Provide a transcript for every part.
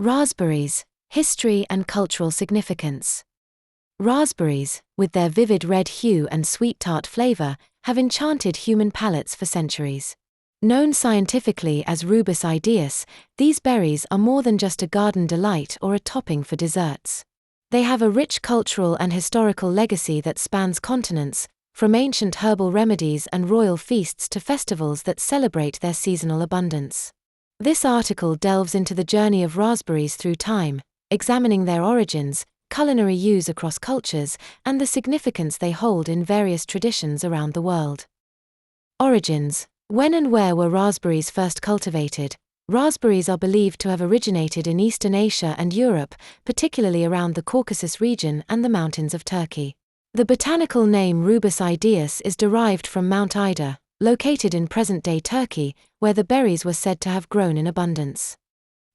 Raspberries, history and cultural significance. Raspberries, with their vivid red hue and sweet-tart flavor, have enchanted human palates for centuries. Known scientifically as Rubus idaeus, these berries are more than just a garden delight or a topping for desserts. They have a rich cultural and historical legacy that spans continents, from ancient herbal remedies and royal feasts to festivals that celebrate their seasonal abundance. This article delves into the journey of raspberries through time, examining their origins, culinary use across cultures, and the significance they hold in various traditions around the world. Origins. When and where were raspberries first cultivated? Raspberries are believed to have originated in Eastern Asia and Europe, particularly around the Caucasus region and the mountains of Turkey. The botanical name Rubus idaeus is derived from Mount Ida, located in present-day Turkey, where the berries were said to have grown in abundance.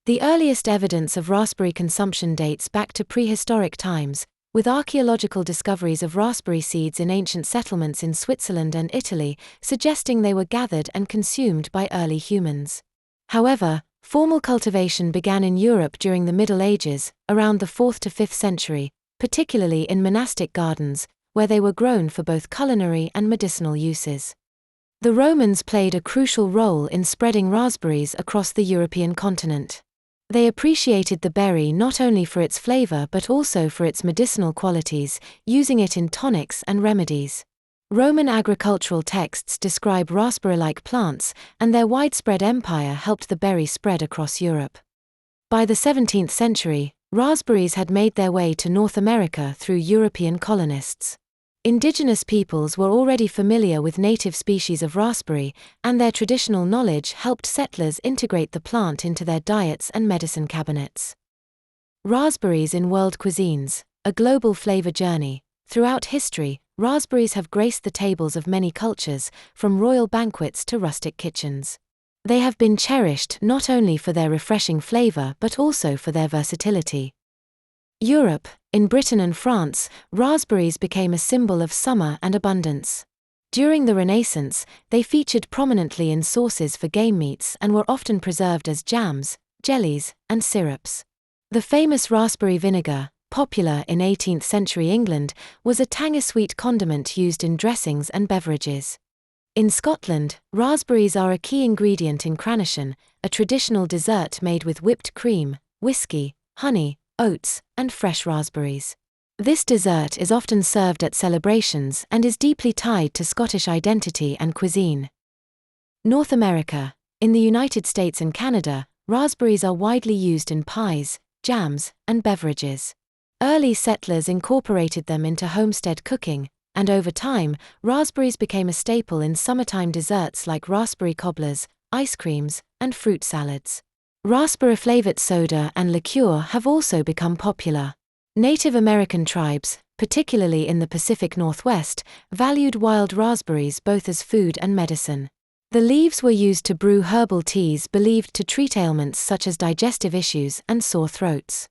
The earliest evidence of raspberry consumption dates back to prehistoric times, with archaeological discoveries of raspberry seeds in ancient settlements in Switzerland and Italy, suggesting they were gathered and consumed by early humans. However, formal cultivation began in Europe during the Middle Ages, around the 4th to 5th century, particularly in monastic gardens, where they were grown for both culinary and medicinal uses. The Romans played a crucial role in spreading raspberries across the European continent. They appreciated the berry not only for its flavor but also for its medicinal qualities, using it in tonics and remedies. Roman agricultural texts describe raspberry-like plants, and their widespread empire helped the berry spread across Europe. By the 17th century, raspberries had made their way to North America through European colonists. Indigenous peoples were already familiar with native species of raspberry, and their traditional knowledge helped settlers integrate the plant into their diets and medicine cabinets. Raspberries in world cuisines, a global flavor journey. Throughout history, raspberries have graced the tables of many cultures, from royal banquets to rustic kitchens. They have been cherished not only for their refreshing flavor but also for their versatility. Europe. In Britain and France, raspberries became a symbol of summer and abundance. During the Renaissance, they featured prominently in sauces for game meats and were often preserved as jams, jellies, and syrups. The famous raspberry vinegar, popular in 18th century England, was a tangy-sweet condiment used in dressings and beverages. In Scotland, raspberries are a key ingredient in cranachan, a traditional dessert made with whipped cream, whiskey, honey, oats, and fresh raspberries. This dessert is often served at celebrations and is deeply tied to Scottish identity and cuisine. North America. In the United States and Canada, raspberries are widely used in pies, jams, and beverages. Early settlers incorporated them into homestead cooking, and over time, raspberries became a staple in summertime desserts like raspberry cobblers, ice creams, and fruit salads. Raspberry-flavored soda and liqueur have also become popular. Native American tribes, particularly in the Pacific Northwest, valued wild raspberries both as food and medicine. The leaves were used to brew herbal teas believed to treat ailments such as digestive issues and sore throats.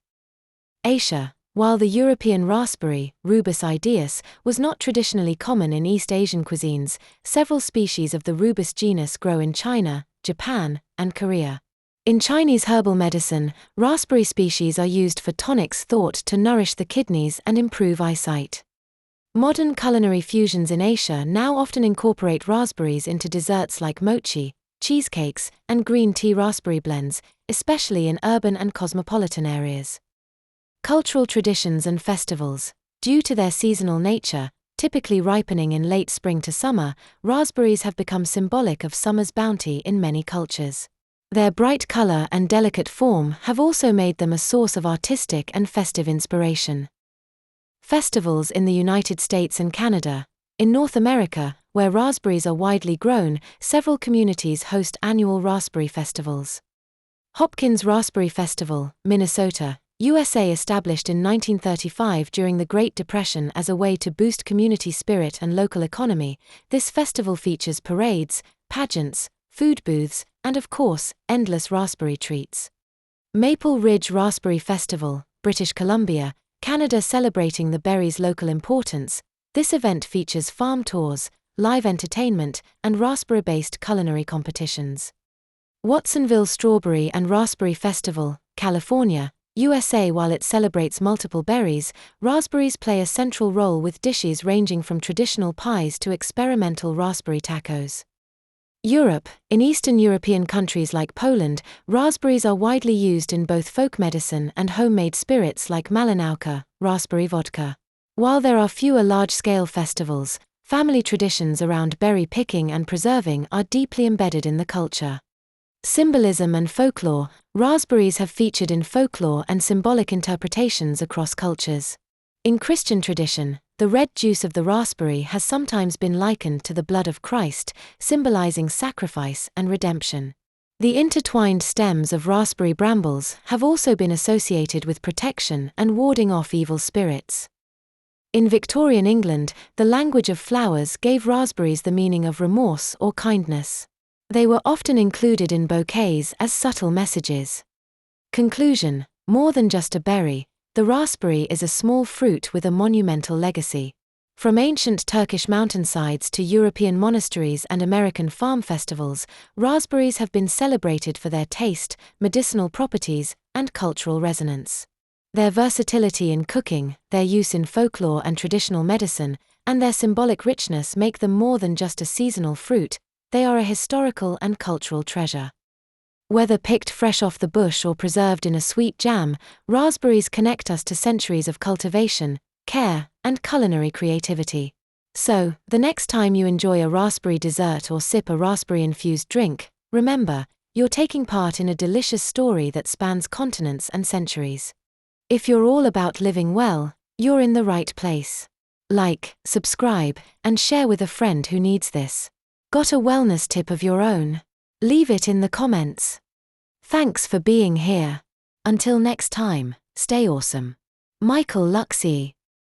Asia. While the European raspberry, Rubus idaeus, was not traditionally common in East Asian cuisines, several species of the Rubus genus grow in China, Japan, and Korea. In Chinese herbal medicine, raspberry species are used for tonics thought to nourish the kidneys and improve eyesight. Modern culinary fusions in Asia now often incorporate raspberries into desserts like mochi, cheesecakes, and green tea raspberry blends, especially in urban and cosmopolitan areas. Cultural traditions and festivals. Due to their seasonal nature, typically ripening in late spring to summer, raspberries have become symbolic of summer's bounty in many cultures. Their bright color and delicate form have also made them a source of artistic and festive inspiration. Festivals in the United States and Canada. In North America, where raspberries are widely grown, several communities host annual raspberry festivals. Hopkins Raspberry Festival, Minnesota, USA, established in 1935 during the Great Depression as a way to boost community spirit and local economy. This festival features parades, pageants, food booths, and of course, endless raspberry treats. Maple Ridge Raspberry Festival, British Columbia, Canada, celebrating the berry's local importance. This event features farm tours, live entertainment, and raspberry-based culinary competitions. Watsonville Strawberry and Raspberry Festival, California, USA. While it celebrates multiple berries, raspberries play a central role with dishes ranging from traditional pies to experimental raspberry tacos. Europe. In Eastern European countries like Poland, raspberries are widely used in both folk medicine and homemade spirits like malinowka, raspberry vodka. While there are fewer large-scale festivals, family traditions around berry picking and preserving are deeply embedded in the culture. Symbolism and folklore. Raspberries have featured in folklore and symbolic interpretations across cultures. In Christian tradition, the red juice of the raspberry has sometimes been likened to the blood of Christ, symbolizing sacrifice and redemption. The intertwined stems of raspberry brambles have also been associated with protection and warding off evil spirits. In Victorian England, the language of flowers gave raspberries the meaning of remorse or kindness. They were often included in bouquets as subtle messages. Conclusion: more than just a berry, the raspberry is a small fruit with a monumental legacy. From ancient Turkish mountainsides to European monasteries and American farm festivals, raspberries have been celebrated for their taste, medicinal properties, and cultural resonance. Their versatility in cooking, their use in folklore and traditional medicine, and their symbolic richness make them more than just a seasonal fruit. They are a historical and cultural treasure. Whether picked fresh off the bush or preserved in a sweet jam, raspberries connect us to centuries of cultivation, care, and culinary creativity. So, the next time you enjoy a raspberry dessert or sip a raspberry-infused drink, remember, you're taking part in a delicious story that spans continents and centuries. If you're all about living well, you're in the right place. Like, subscribe, and share with a friend who needs this. Got a wellness tip of your own? Leave it in the comments. Thanks for being here. Until next time, stay awesome. Michael Luxey.